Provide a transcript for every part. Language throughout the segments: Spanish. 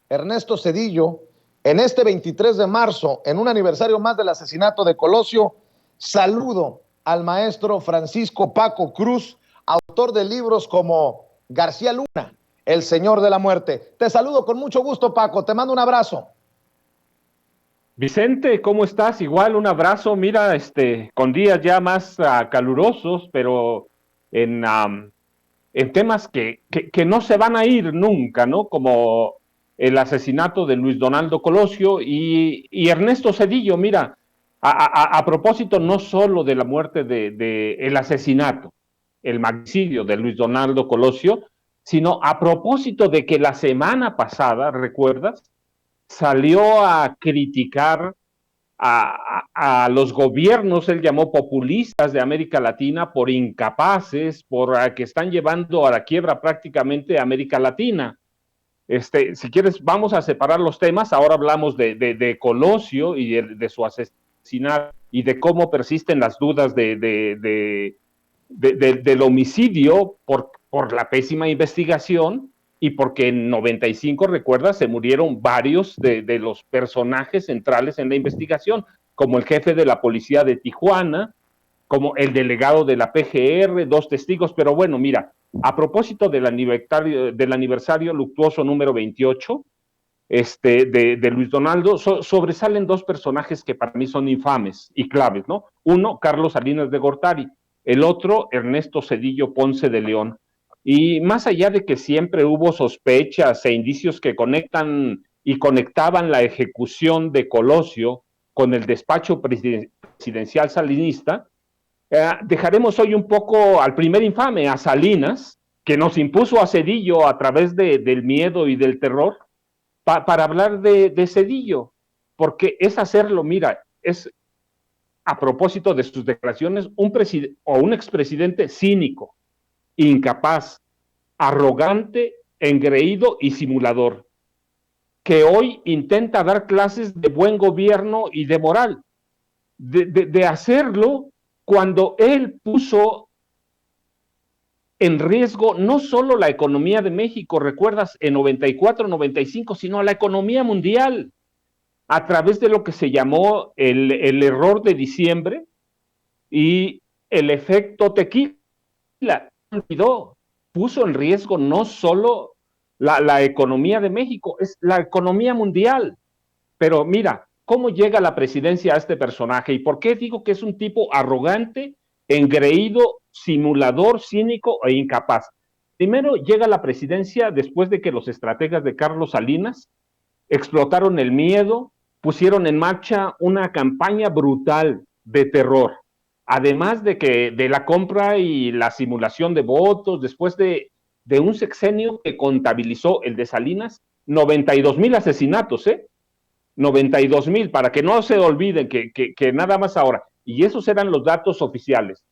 Ernesto Zedillo, en este 23 de marzo, en un aniversario más del asesinato de Colosio, saludo al maestro Francisco Paco Cruz, autor de libros como García Luna, El Señor de la Muerte. Te saludo con mucho gusto, Paco, te mando un abrazo. Vicente, ¿cómo estás? Igual un abrazo, mira, con días ya más calurosos, pero en, en temas que no se van a ir nunca, ¿no? Como el asesinato de Luis Donaldo Colosio y Ernesto Zedillo, mira, a propósito no solo de la muerte el asesinato, el magnicidio de Luis Donaldo Colosio, sino a propósito de que la semana pasada, ¿recuerdas? Salió a criticar a los gobiernos, él llamó populistas de América Latina por incapaces, por que están llevando a la quiebra prácticamente a América Latina. Si quieres, vamos a separar los temas. Ahora hablamos de Colosio y de su asesinato y de cómo persisten las dudas del homicidio por la pésima investigación y porque en 95, recuerda, se murieron varios de los personajes centrales en la investigación, como el jefe de la policía de Tijuana, como el delegado de la PGR, dos testigos, pero bueno, mira, a propósito del aniversario luctuoso número 28, de Luis Donaldo, sobresalen dos personajes que para mí son infames y claves, ¿no? Uno, Carlos Salinas de Gortari, el otro, Ernesto Zedillo Ponce de León. Y más allá de que siempre hubo sospechas e indicios que conectan y conectaban la ejecución de Colosio con el despacho presidencial salinista, dejaremos hoy un poco al primer infame, a Salinas, que nos impuso a Zedillo a través del miedo y del terror, para hablar de Zedillo, porque es hacerlo, mira, es a propósito de sus declaraciones, un expresidente cínico, incapaz, arrogante, engreído y simulador, que hoy intenta dar clases de buen gobierno y de moral, de hacerlo cuando él puso en riesgo no solo la economía de México, recuerdas, en 94, 95, sino la economía mundial, a través de lo que se llamó el error de diciembre y el efecto tequila. Puso en riesgo no solo la economía de México, es la economía mundial. Pero mira, ¿cómo llega la presidencia a este personaje? ¿Y por qué digo que es un tipo arrogante, engreído, simulador, cínico e incapaz? Primero llega a la presidencia después de que los estrategas de Carlos Salinas explotaron el miedo, pusieron en marcha una campaña brutal de terror, además de la compra y la simulación de votos, después de un sexenio que contabilizó el de Salinas 92,000 asesinatos, 92,000, para que no se olviden que nada más ahora, y esos eran los datos oficiales,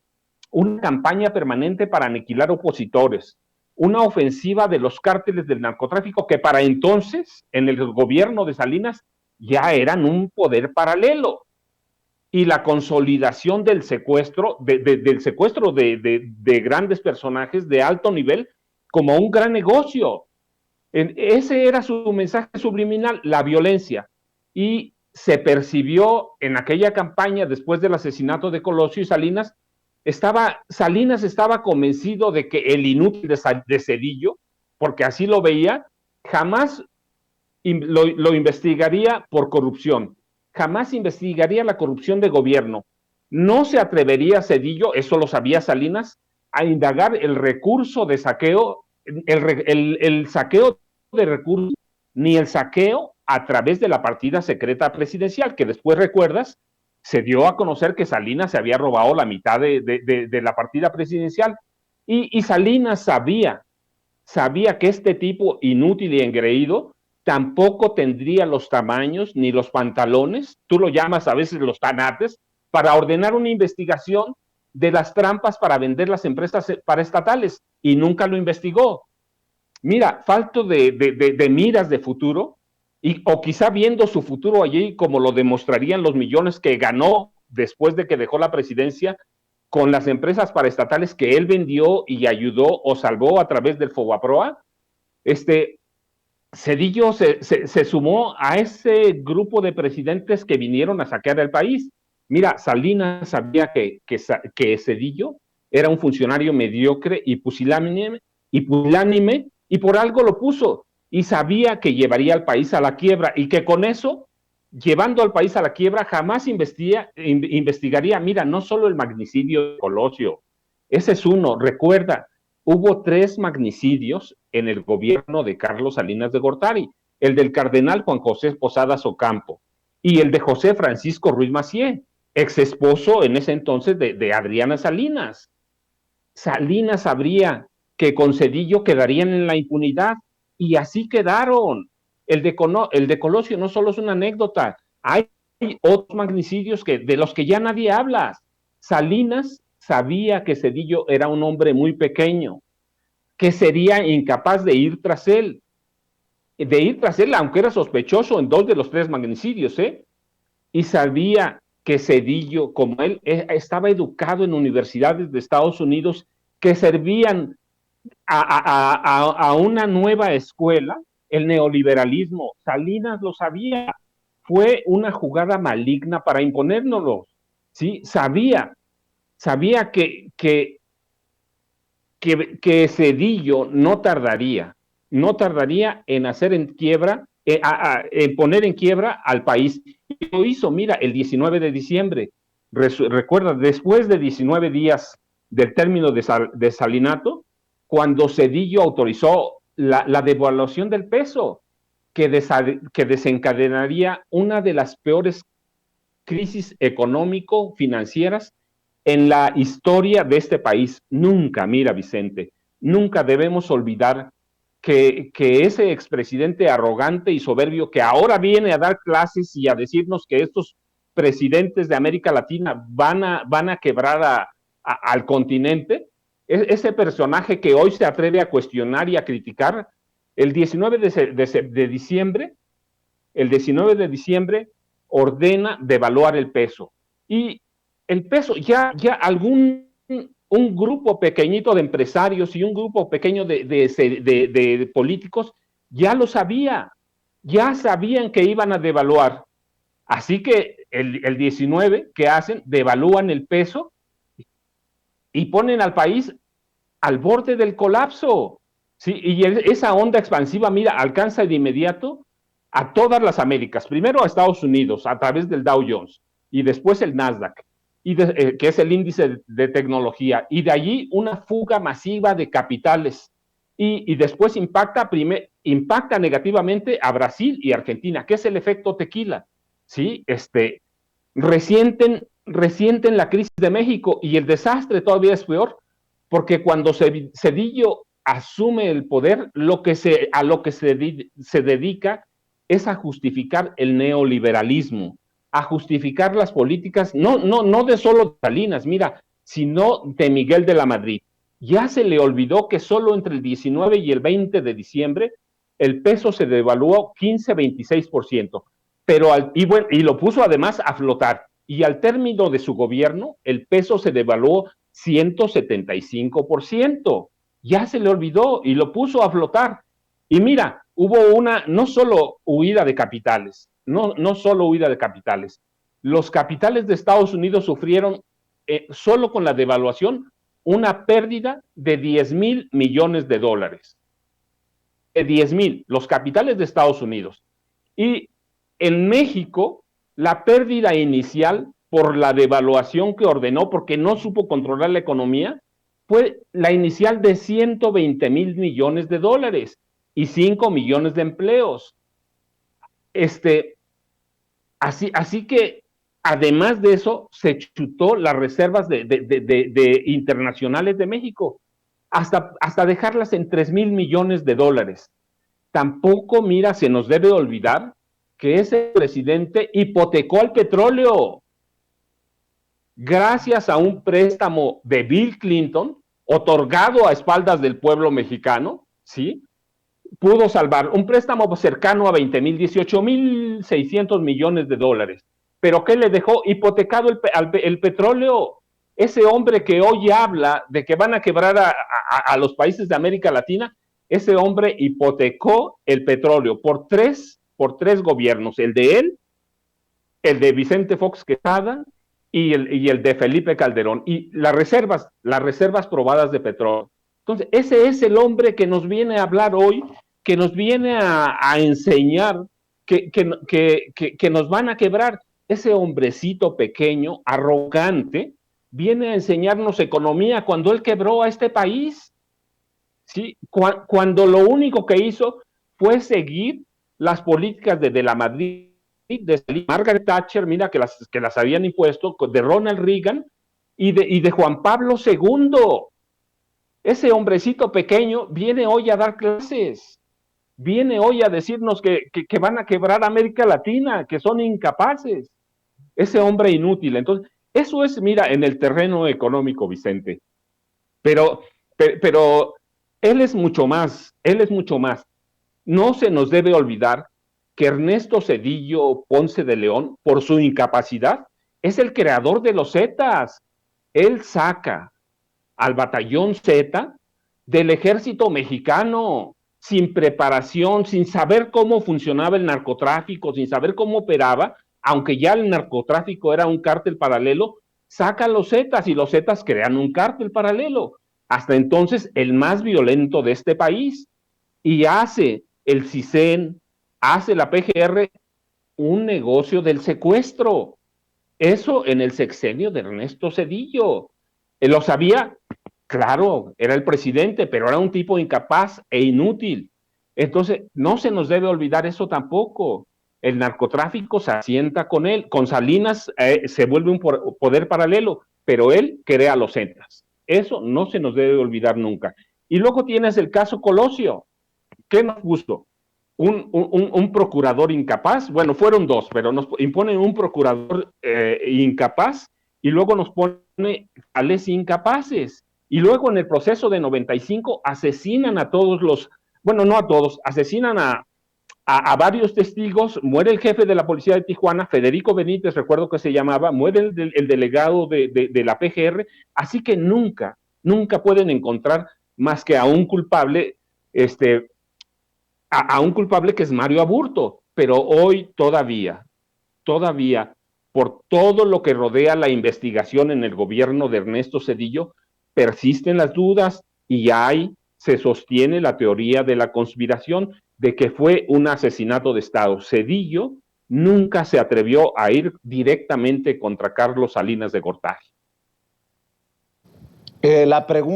una campaña permanente para aniquilar opositores, una ofensiva de los cárteles del narcotráfico que para entonces, en el gobierno de Salinas, ya eran un poder paralelo, y la consolidación del secuestro, del secuestro de grandes personajes de alto nivel como un gran negocio. Ese era su mensaje subliminal, la violencia. Y se percibió en aquella campaña, después del asesinato de Colosio y Salinas, Salinas estaba convencido de que el inútil de Zedillo, porque así lo veía, jamás lo investigaría por corrupción, jamás investigaría la corrupción de gobierno. No se atrevería Zedillo, eso lo sabía Salinas, a indagar el recurso de saqueo, el saqueo de recursos, ni el saqueo a través de la partida secreta presidencial, que después recuerdas, se dio a conocer que Salinas se había robado la mitad de la partida presidencial. Y Salinas sabía que este tipo inútil y engreído tampoco tendría los tamaños ni los pantalones, tú lo llamas a veces los tanates, para ordenar una investigación de las trampas para vender las empresas paraestatales, y nunca lo investigó. Mira, falto de miras de futuro, o quizá viendo su futuro allí como lo demostrarían los millones que ganó después de que dejó la presidencia con las empresas paraestatales que él vendió y ayudó o salvó a través del Fobaproa, Cedillo se sumó a ese grupo de presidentes que vinieron a saquear el país. Mira, Salinas sabía que Cedillo era un funcionario mediocre y pusilánime, y por algo lo puso. Y sabía que llevaría al país a la quiebra y que con eso, llevando al país a la quiebra, jamás investigaría. Mira, no solo el magnicidio de Colosio, ese es uno. Recuerda, hubo 3 magnicidios en el gobierno de Carlos Salinas de Gortari: el del cardenal Juan José Posadas Ocampo y el de José Francisco Ruiz Massieu, ex esposo en ese entonces de Adriana Salinas. Salinas sabría que con Cedillo quedarían en la impunidad, y así quedaron. El de Colosio no solo es una anécdota, hay otros magnicidios de los que ya nadie habla. Salinas sabía que Cedillo era un hombre muy pequeño, que sería incapaz de ir tras él, aunque era sospechoso en 2 de los 3 magnicidios, y sabía que Cedillo, como él, estaba educado en universidades de Estados Unidos que servían a una nueva escuela, el neoliberalismo. Salinas lo sabía. Fue una jugada maligna para imponérnoslo. ¿Sí? Sabía que Cedillo no tardaría en hacer en quiebra, en poner en quiebra al país. Y lo hizo, mira, el 19 de diciembre. Recuerda, después de 19 días del término de Salinato, cuando Cedillo autorizó la devaluación del peso, que desencadenaría una de las peores crisis económico-financieras en la historia de este país. Nunca, mira, Vicente, nunca debemos olvidar que ese expresidente arrogante y soberbio, que ahora viene a dar clases y a decirnos que estos presidentes de América Latina van a quebrar al continente, ese personaje que hoy se atreve a cuestionar y a criticar, el 19 de diciembre, el 19 de diciembre ordena devaluar el peso. Y el peso, ya un grupo pequeñito de empresarios y un grupo pequeño de políticos ya lo sabía, ya sabían que iban a devaluar. Así que el 19, ¿qué hacen? Devalúan el peso y ponen al país al borde del colapso. ¿Sí? Y esa onda expansiva, mira, alcanza de inmediato a todas las Américas. Primero a Estados Unidos a través del Dow Jones y después el Nasdaq, que es el índice de tecnología. Y de allí una fuga masiva de capitales. Y después impacta negativamente a Brasil y Argentina, que es el efecto tequila. ¿Sí? Resienten la crisis de México, y el desastre todavía es peor, porque cuando Cedillo asume el poder, a lo que se dedica es a justificar el neoliberalismo, a justificar las políticas, no de solo Salinas, mira, sino de Miguel de la Madrid. Ya se le olvidó que solo entre el 19 y el 20 de diciembre el peso se devaluó 15-26%, y lo puso además a flotar. Y al término de su gobierno, el peso se devaluó 175%. Ya se le olvidó y lo puso a flotar. Y mira, hubo no solo huida de capitales, no solo huida de capitales. Los capitales de Estados Unidos sufrieron, solo con la devaluación, una pérdida de 10,000 millones de dólares. De 10,000, los capitales de Estados Unidos. Y en México, la pérdida inicial por la devaluación que ordenó, porque no supo controlar la economía, fue la inicial de 120,000 millones de dólares y 5 millones de empleos. Así que, además de eso, se chutó las reservas de internacionales de México, hasta dejarlas en 3,000 millones de dólares. Tampoco, mira, se nos debe olvidar que ese presidente hipotecó al petróleo. Gracias a un préstamo de Bill Clinton, otorgado a espaldas del pueblo mexicano, ¿sí? Pudo salvar un préstamo cercano a 18,600 millones de dólares. ¿Pero qué le dejó? Hipotecado el petróleo. Ese hombre que hoy habla de que van a quebrar a los países de América Latina ese hombre hipotecó el petróleo por tres gobiernos, el de él, el de Vicente Fox Quesada y el de Felipe Calderón, y las reservas probadas de petróleo. Entonces, ese es el hombre que nos viene a hablar hoy, que nos viene a enseñar que nos van a quebrar. Ese hombrecito pequeño, arrogante, viene a enseñarnos economía cuando él quebró a este país. ¿Sí? Cuando lo único que hizo fue seguir las políticas de la Madrid, de Margaret Thatcher, mira, que las habían impuesto, de Ronald Reagan y de Juan Pablo II. Ese hombrecito pequeño viene hoy a dar clases, viene hoy a decirnos que van a quebrar América Latina, que son incapaces. Ese hombre inútil. Entonces, eso es, mira, en el terreno económico, Vicente. Pero él es mucho más, él es mucho más. No se nos debe olvidar que Ernesto Zedillo Ponce de León, por su incapacidad, es el creador de los Zetas. Él saca al batallón Z del ejército mexicano, sin preparación, sin saber cómo funcionaba el narcotráfico, sin saber cómo operaba, aunque ya el narcotráfico era un cártel paralelo, saca los Zetas y los Zetas crean un cártel paralelo. Hasta entonces el más violento de este país, y hace el CISEN, hace la PGR un negocio del secuestro. Eso en el sexenio de Ernesto Zedillo. Él lo sabía, claro, era el presidente, pero era un tipo incapaz e inútil. Entonces, no se nos debe olvidar eso tampoco. El narcotráfico se asienta con él. Con Salinas se vuelve un poder paralelo, pero él crea los Zetas. Eso no se nos debe olvidar nunca. Y luego tienes el caso Colosio. ¿Qué nos gustó? Un procurador incapaz, bueno, fueron dos, pero nos imponen un procurador incapaz y luego nos pone tales incapaces. Y luego en el proceso de 95 asesinan a todos los, bueno, no a todos, asesinan a varios testigos, muere el jefe de la policía de Tijuana, Federico Benítez, recuerdo que se llamaba, muere el delegado de la PGR, así que nunca pueden encontrar más que a un culpable, a un culpable que es Mario Aburto, pero hoy todavía, por todo lo que rodea la investigación en el gobierno de Ernesto Zedillo, persisten las dudas y se sostiene la teoría de la conspiración de que fue un asesinato de Estado. Zedillo nunca se atrevió a ir directamente contra Carlos Salinas de Gortari. La pregunta